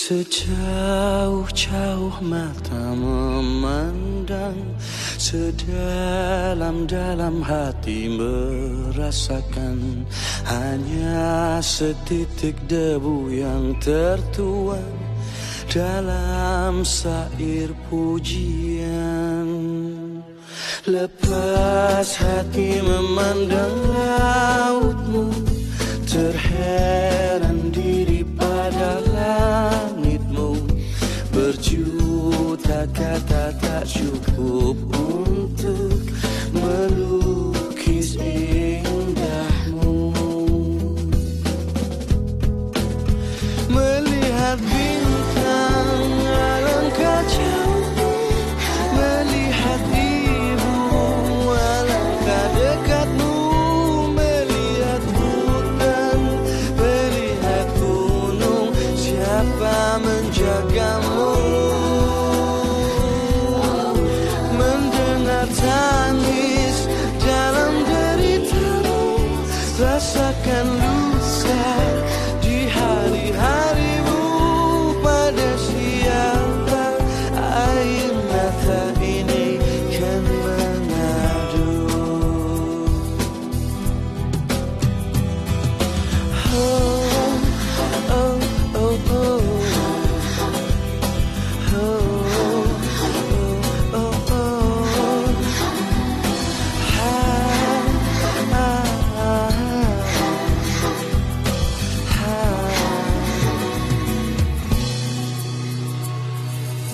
Sejauh-jauh mata memandang, sedalam-dalam hati merasakan, hanya setitik debu yang tertuang dalam sair pujian. Lepas hati memandang lautmu, terheran diri pada langitmu. Berjuta kata tak cukup untuk melukis indahmu. Melihat bintang alangkah jauh, melihat ibu alangkah dekatmu. Melihat hutan, melihat gunung, siapa menjagamu? Mendengar tangis dalam deritamu, rasakan luka di hari-harimu. Pada siapa air mata ini kan mengadu? Oh, oh, oh, oh.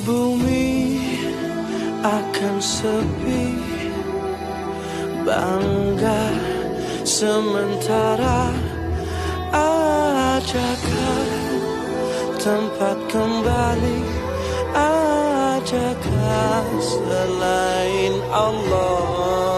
Bumi akan sepi, bangga sementara. Adakah tempat kembali? Adakah selain Allah?